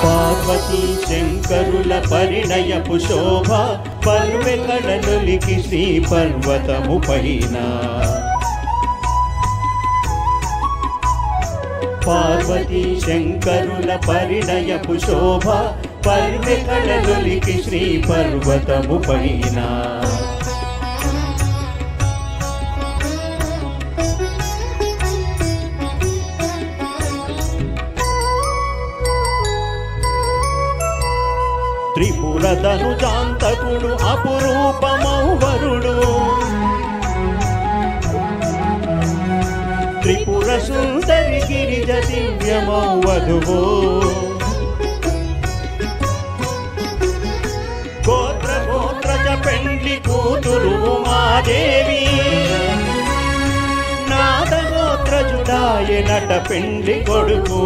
పార్వతీ శంకరుల పరిణయపు శోభ పర్వెకడలొలికి శ్రీ పర్వతము పైన. పార్వతీ శంకరుల పరిణయపు శోభ పర్వెకడలొలికి శ్రీ పర్వతము పైన. త్రిపురధనుజాంతకుడు అపురూపమౌవరుడు, త్రిపుర సుందరి గిరిజ దివ్యమౌ వధువు. గోత్రజ పెండ్లి కూతురు ఉమాదేవి, నాదగోత్రజుడాయె నట పెండ్లి కొడుకు.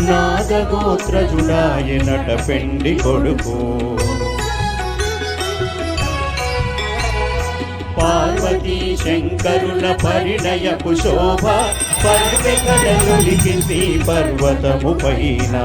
నాదగోత్రజుడాయె నట పెండ్లి కొడుకు. పార్వతీ శంకరుల పరిణయపు శోభ పర్వెకడలొలికి శ్రీ పర్వతము పైన.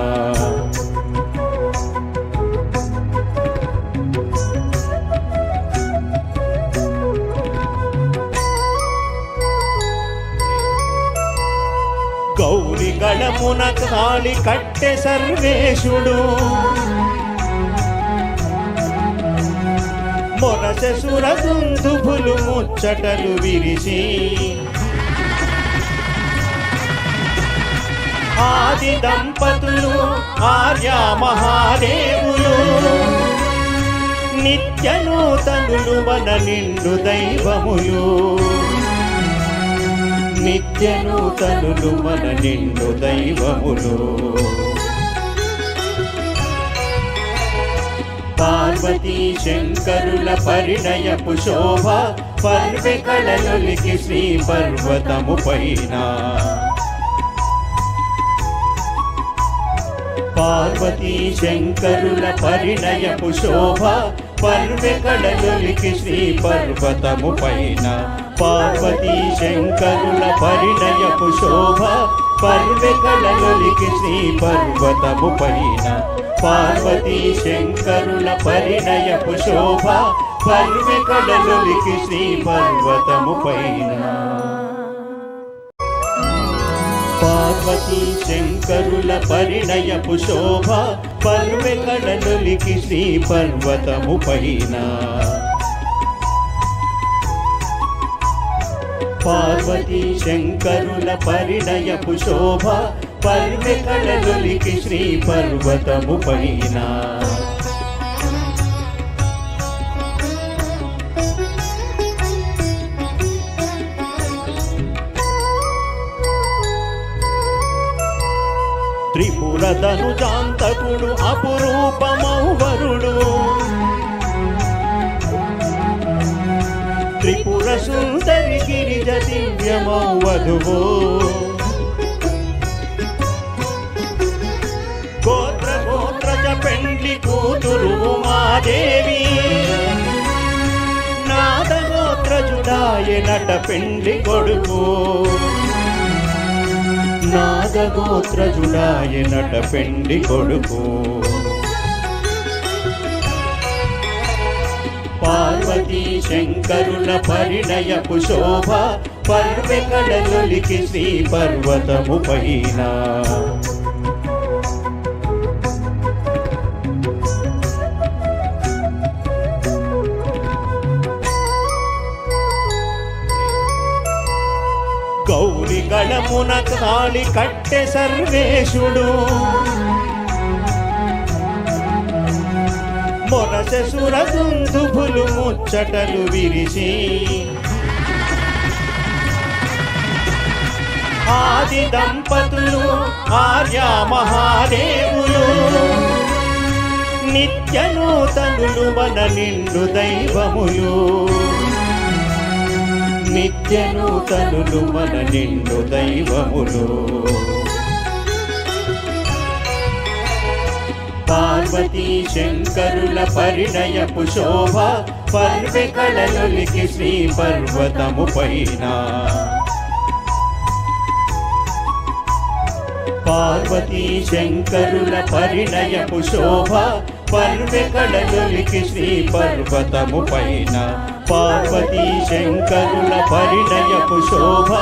గౌరి గళమున కాళి కట్టె సర్వేశుడు, మొరసెసుర దుందుభులు ముచ్చటలు విరిసి. ఆది దంపతులు ఆర్య మహాదేవులు, నిత్య నూతనులు మన నిండు దైవములు. నిత్య నూతనులు మన నిండు దైవములు. పార్వతీ శంకరుల పరిణయపు శోభ పర్వెకడలొలికి శ్రీ పర్వతము పైన. పార్వతీ శంకరుల పరిణయపు శోభ పర్వెకడలొలికి శ్రీ పర్వతము పైన. పార్వతీ శంకరుల పరిణయపు శోభ పర్వెకడలొలికి శ్రీ పర్వతము పైన. పార్వతీ శంకరుల పరిణయపు శోభ పర్వెకడలొలికి శ్రీ పర్వతము పైన. పార్వతీ శంకరుల పరిణయపు శోభ పర్వెకడలొలికి శ్రీ పర్వతము పైన. పార్వతీ శంకరుల పరిణయపు శోభ పర్వెకడలొలికి శ్రీ పర్వతము పైన. త్రిపురధనుజాంతకుడు అపురూపమౌవరుడు, త్రిపుర సుందరి గిరిజ దివ్యమౌ వధువు. గోత్రజ పెండ్లి కూతురు ఉమాదేవి, నాదగోత్రజుడాయె నట పెండ్లి కొడుకు. నాదగోత్రజుడాయె నట పెండ్లి కొడుకు. పార్వతీ శంకరుల పరిణయపు శోభ పర్వెకడలొలికి శ్రీ పర్వతము పైన. గౌరి గళమున కాళి కట్టె సర్వేశుడు, మొరసెసుర దుందుభులు ముచ్చటలు విరిసి. ఆది దంపతులు ఆర్య మహాదేవులు, నిత్య నూతనులు మన నిండు దైవములు. నిత్య నూతనులు మన నిండు దైవములు. పార్వతీ శంకరుల పరిణయపు శోభ పర్వెకళలొలికి శ్రీ పర్వతము పైన పార్వతీ శంకరుల పరిణయపు శోభ పర్వెకళలొలికి శ్రీ పర్వతము పైన పార్వతీ శంకరుల పరిణయపు శోభ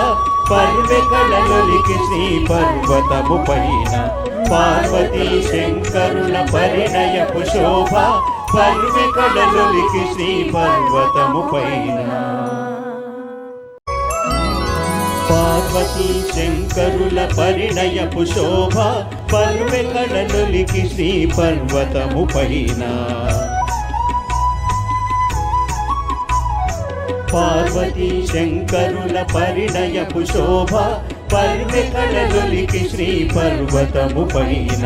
పర్వెకళలొలికి శ్రీ పర్వతము పైన పార్వతీ శంకరుల పరిణయపు శోభ పర్వెకళలొలికి శ్రీ పర్వతము పైన పార్వతీ శంకరుల పరిణయపు శోభ పర్వెకళలొలికి శ్రీ పర్వతము పైన పార్వతీ శంకరుల పరిణయపు శోభ పర్వెకళలొలికి శ్రీ పర్వతము పైన